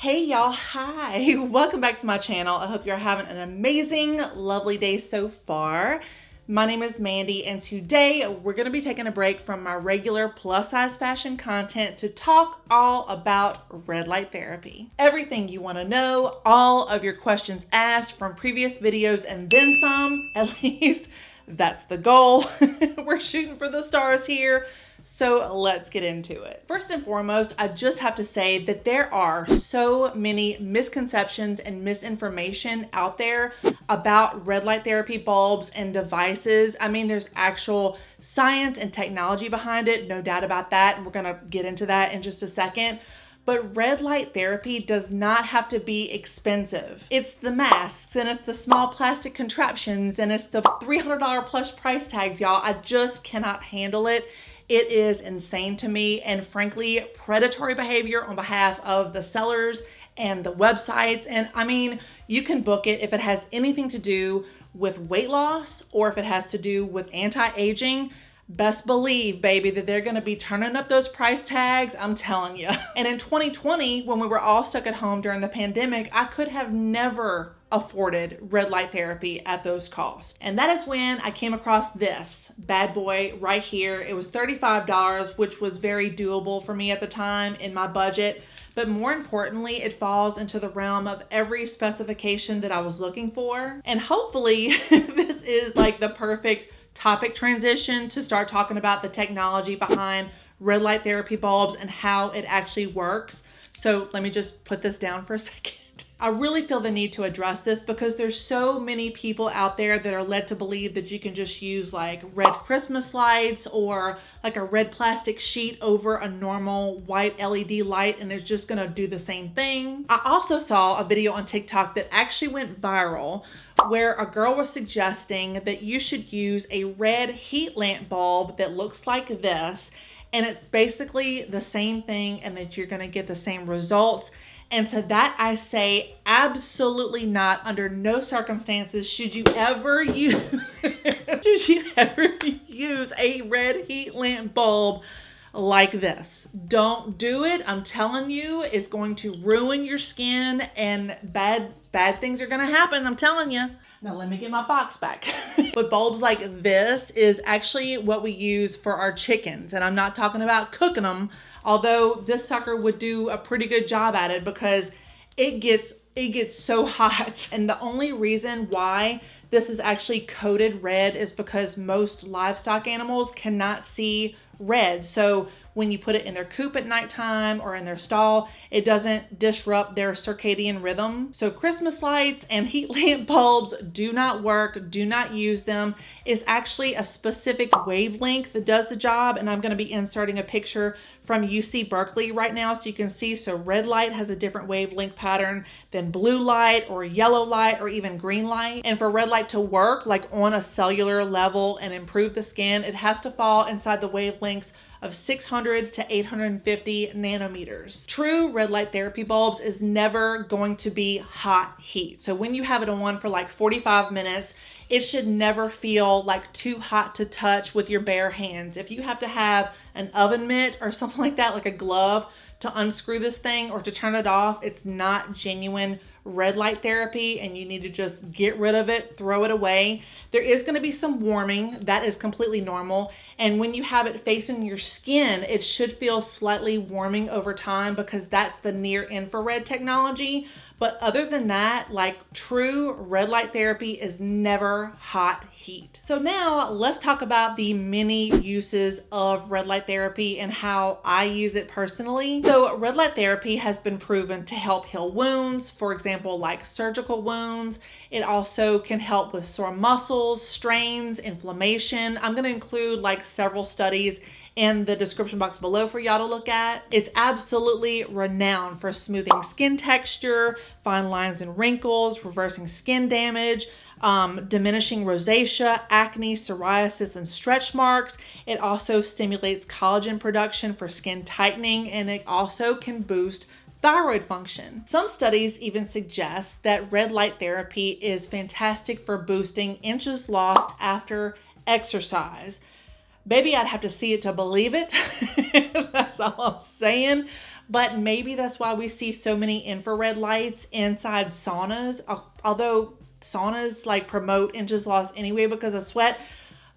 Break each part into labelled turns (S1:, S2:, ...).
S1: Hey y'all, hi. Welcome back to my channel. I hope you're having an amazing, lovely day so far. My name is Mandy and today we're going to be taking a break from my regular plus size fashion content to talk all about red light therapy. Everything you want to know, all of your questions asked from previous videos and then some, at least that's the goal. We're shooting for the stars here. So let's get into it. First and foremost, I just have to say that there are so many misconceptions and misinformation out there about red light therapy bulbs and devices. I mean, there's actual science and technology behind it, no doubt about that. And we're gonna get into that in just a second. But red light therapy does not have to be expensive. It's the masks and it's the small plastic contraptions and it's the $300 plus price tags, y'all. I just cannot handle it. It is insane to me and frankly, predatory behavior on behalf of the sellers and the websites. And I mean, you can book it if it has anything to do with weight loss or if it has to do with anti-aging. Best believe, baby, that they're gonna be turning up those price tags, I'm telling you. And in 2020, when we were all stuck at home during the pandemic, I could have never afforded red light therapy at those costs. And that is when I came across this bad boy right here. It was $35, which was very doable for me at the time in my budget. But more importantly, it falls into the realm of every specification that I was looking for. And hopefully this is like the perfect topic transition to start talking about the technology behind red light therapy bulbs and how it actually works. So let me just put this down for a second. I really feel the need to address this because there's so many people out there that are led to believe that you can just use like red Christmas lights or like a red plastic sheet over a normal white LED light and it's just gonna do the same thing. I also saw a video on TikTok that actually went viral where a girl was suggesting that you should use a red heat lamp bulb that looks like this, and it's basically the same thing and that you're gonna get the same results. And to that I say, absolutely not. Under no circumstances should you ever use a red heat lamp bulb like this. Don't do it. I'm telling you, it's going to ruin your skin and bad things are gonna happen. I'm telling you. Now let me get my box back. But bulbs like this is actually what we use for our chickens. And I'm not talking about cooking them, although this sucker would do a pretty good job at it because it gets so hot. And the only reason why this is actually coated red is because most livestock animals cannot see red. So when you put it in their coop at nighttime or in their stall, it doesn't disrupt their circadian rhythm. So Christmas lights and heat lamp bulbs do not work, do not use them. It's actually a specific wavelength that does the job. And I'm gonna be inserting a picture from UC Berkeley right now so you can see. So red light has a different wavelength pattern than blue light or yellow light or even green light. And for red light to work like on a cellular level and improve the skin, it has to fall inside the wavelengths of 600 to 850 nanometers. True red light therapy bulbs is never going to be hot heat. So when you have it on for like 45 minutes, it should never feel like too hot to touch with your bare hands. If you have to have an oven mitt or something like that, like a glove to unscrew this thing or to turn it off, it's not genuine red light therapy and you need to just get rid of it, throw it away. There is going to be some warming. That is completely normal. And when you have it facing your skin, it should feel slightly warming over time because that's the near infrared technology. But other than that, like true red light therapy is never hot heat. So now let's talk about the many uses of red light therapy and how I use it personally. So red light therapy has been proven to help heal wounds, for example, like surgical wounds. It also can help with sore muscles, strains, inflammation. I'm gonna include like several studies in the description box below for y'all to look at. It's absolutely renowned for smoothing skin texture, fine lines and wrinkles, reversing skin damage, diminishing rosacea, acne, psoriasis, and stretch marks. It also stimulates collagen production for skin tightening, and it also can boost thyroid function. Some studies even suggest that red light therapy is fantastic for boosting inches lost after exercise. Maybe I'd have to see it to believe it. That's all I'm saying. But maybe that's why we see so many infrared lights inside saunas, although saunas like promote inches lost anyway because of sweat.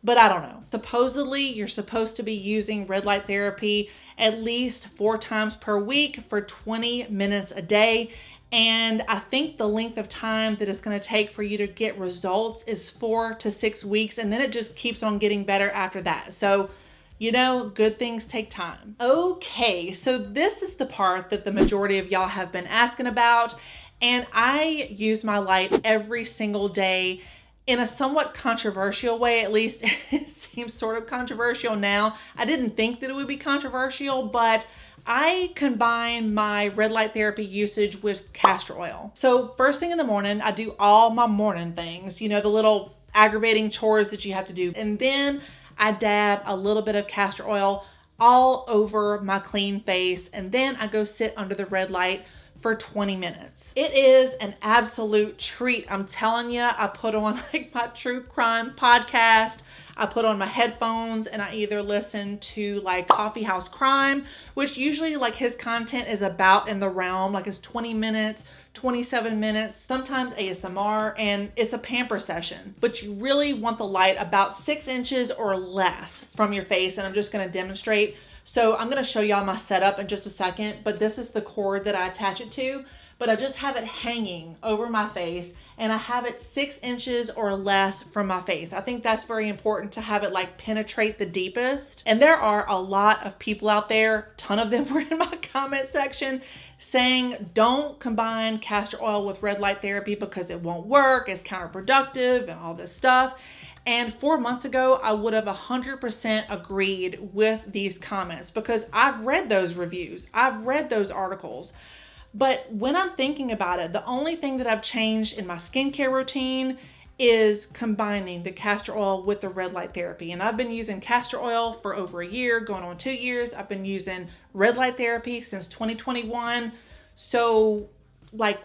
S1: But I don't know. Supposedly, you're supposed to be using red light therapy at least 4 times per week for 20 minutes a day. And I think the length of time that it's going to take for you to get results is 4 to 6 weeks. And then it just keeps on getting better after that. So, you know, good things take time. Okay, so this is the part that the majority of y'all have been asking about. And I use my light every single day in a somewhat controversial way. At least it seems sort of controversial now. I didn't think that it would be controversial, but I combine my red light therapy usage with castor oil. So first thing in the morning, I do all my morning things, you know, the little aggravating chores that you have to do. And then I dab a little bit of castor oil all over my clean face. And then I go sit under the red light for 20 minutes. It is an absolute treat. I'm telling you, I put on like my true crime podcast. I put on my headphones and I either listen to like Coffee House Crime, which usually like his content is about in the realm, like it's 20 minutes, 27 minutes, sometimes ASMR, and it's a pamper session. But you really want the light about 6 inches or less from your face. And I'm just gonna demonstrate. So I'm going to show y'all my setup in just a second, but this is the cord that I attach it to, but I just have it hanging over my face and I have it 6 inches or less from my face. I think that's very important to have it like penetrate the deepest. And there are a lot of people out there, a ton of them were in my comment section saying don't combine castor oil with red light therapy because it won't work, it's counterproductive and all this stuff. And 4 months ago, I would have 100% agreed with these comments because I've read those reviews. I've read those articles. But when I'm thinking about it, the only thing that I've changed in my skincare routine is combining the castor oil with the red light therapy. And I've been using castor oil for over a year, going on 2 years. I've been using red light therapy since 2021. So like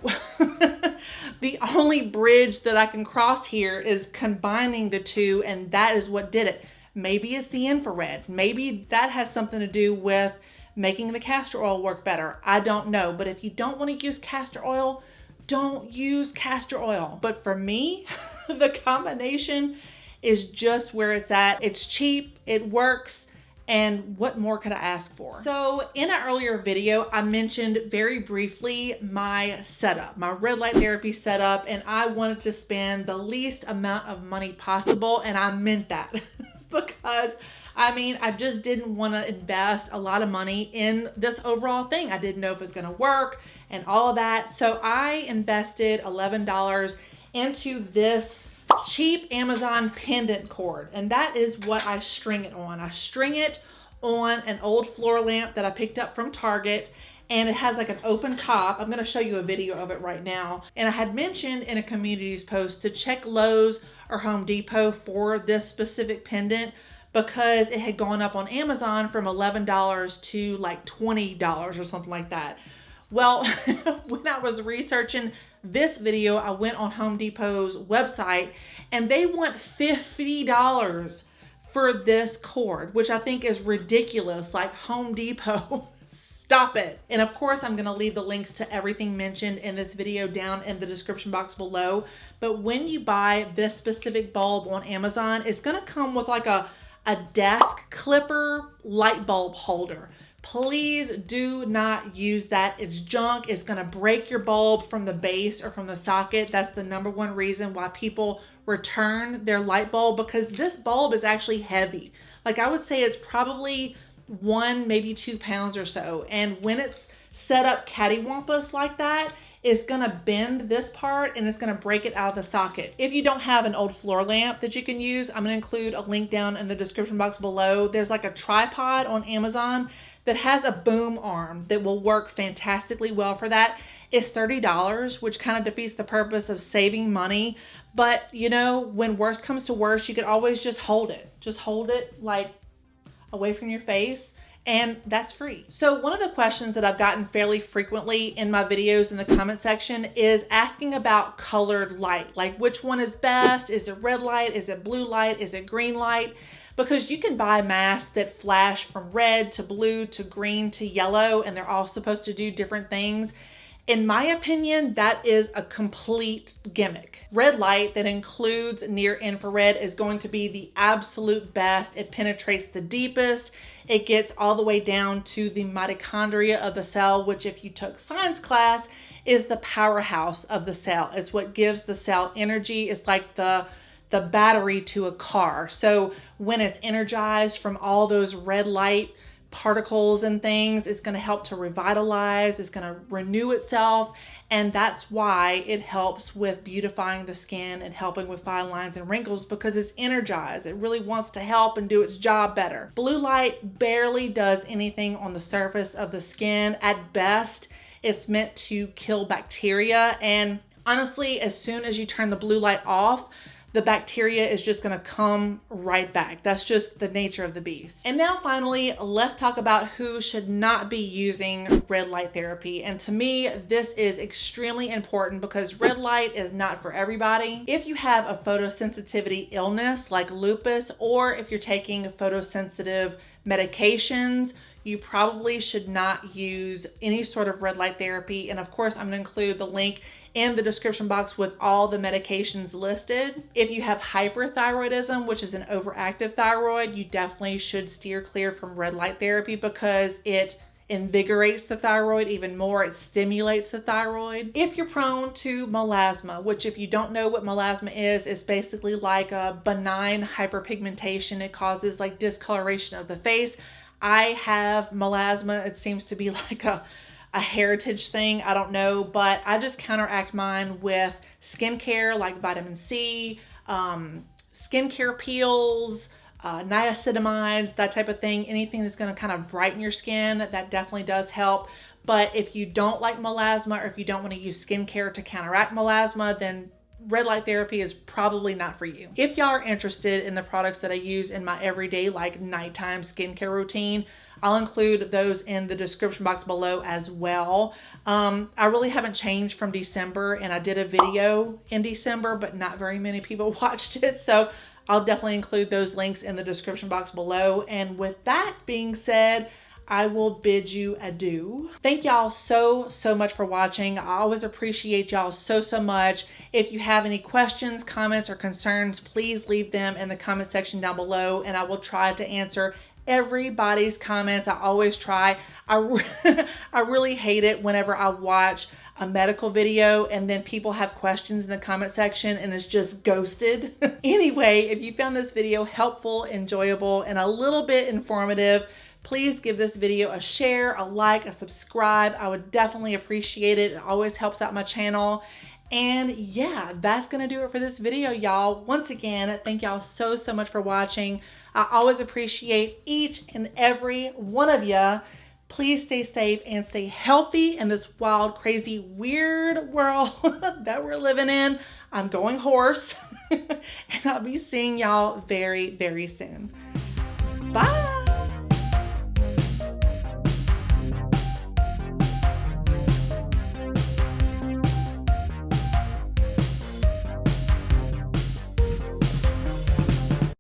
S1: the only bridge that I can cross here is combining the two, and that is what did it. Maybe it's the infrared. Maybe that has something to do with making the castor oil work better. I don't know. But if you don't want to use castor oil, don't use castor oil. But for me, the combination is just where it's at. It's cheap, it works, and what more could I ask for? So in an earlier video, I mentioned very briefly my setup, my red light therapy setup, and I wanted to spend the least amount of money possible, and I meant that because I mean, I just didn't want to invest a lot of money in this overall thing. I didn't know if it was going to work and all of that. So I invested $11 into this cheap Amazon pendant cord, and that is what I string it on. I string it on an old floor lamp that I picked up from Target, and it has like an open top. I'm going to show you a video of it right now. And I had mentioned in a communities post to check Lowe's or Home Depot for this specific pendant because it had gone up on Amazon from $11 to like $20 or something like that. Well, when I was researching this video, I went on Home Depot's website and they want $50 for this cord, which I think is ridiculous. Like, Home Depot, stop it. And of course, I'm going to leave the links to everything mentioned in this video down in the description box below. But when you buy this specific bulb on Amazon, it's going to come with like a desk clipper light bulb holder. Please do not use that. It's junk. It's going to break your bulb from the base or from the socket. That's the #1 reason why people return their light bulb, because this bulb is actually heavy. Like, I would say it's probably 1, maybe 2 pounds or so. And when it's set up cattywampus like that, it's going to bend this part and it's going to break it out of the socket. If you don't have an old floor lamp that you can use, I'm going to include a link down in the description box below. There's like a tripod on Amazon that has a boom arm that will work fantastically well for that. It's $30, which kind of defeats the purpose of saving money. But you know, when worst comes to worst, you can always just hold it. Just hold it like away from your face, and that's free. So one of the questions that I've gotten fairly frequently in my videos in the comment section is asking about colored light. Like, which one is best? Is it red light? Is it blue light? Is it green light? because you can buy masks that flash from red to blue to green to yellow, and they're all supposed to do different things. In my opinion, that is a complete gimmick. Red light that includes near infrared is going to be the absolute best. It penetrates the deepest. It gets all the way down to the mitochondria of the cell, which if you took science class is the powerhouse of the cell. It's what gives the cell energy. It's like the battery to a car. So when it's energized from all those red light particles and things, it's going to help to revitalize, it's going to renew itself, and that's why it helps with beautifying the skin and helping with fine lines and wrinkles, because it's energized. It really wants to help and do its job better. Blue light barely does anything on the surface of the skin. At best, it's meant to kill bacteria, and honestly, as soon as you turn the blue light off, the bacteria is just gonna come right back. That's just the nature of the beast. And now finally, let's talk about who should not be using red light therapy. And to me, this is extremely important because red light is not for everybody. If you have a photosensitivity illness like lupus, or if you're taking photosensitive medications, you probably should not use any sort of red light therapy. And of course, I'm gonna include the link in the description box with all the medications listed. If you have hyperthyroidism, which is an overactive thyroid, you definitely should steer clear from red light therapy because it invigorates the thyroid even more. It stimulates the thyroid. If you're prone to melasma, which if you don't know what melasma is, it's basically like a benign hyperpigmentation. It causes like discoloration of the face. I have melasma. It seems to be like a heritage thing. I don't know, but I just counteract mine with skincare like vitamin C, skincare peels, niacinamides, that type of thing. Anything that's going to kind of brighten your skin, that definitely does help. But if you don't like melasma, or if you don't want to use skincare to counteract melasma, then red light therapy is probably not for you. If y'all are interested in the products that I use in my everyday like nighttime skincare routine, I'll include those in the description box below as well. I really haven't changed from December, and I did a video in December, but not very many people watched it. So I'll definitely include those links in the description box below. And with that being said, I will bid you adieu. Thank y'all so much for watching. I always appreciate y'all so much. If you have any questions, comments, or concerns, please leave them in the comment section down below, and I will try to answer everybody's comments. I always try. I really hate it whenever I watch a medical video and then people have questions in the comment section and it's just ghosted. Anyway, if you found this video helpful, enjoyable, and a little bit informative, please give this video a share, a like, a subscribe. I would definitely appreciate it. It always helps out my channel. And yeah, that's gonna do it for this video, y'all. Once again, thank y'all so much for watching. I always appreciate each and every one of you. Please stay safe and stay healthy in this wild, crazy, weird world that we're living in. I'm going hoarse. And I'll be seeing y'all very soon. Bye.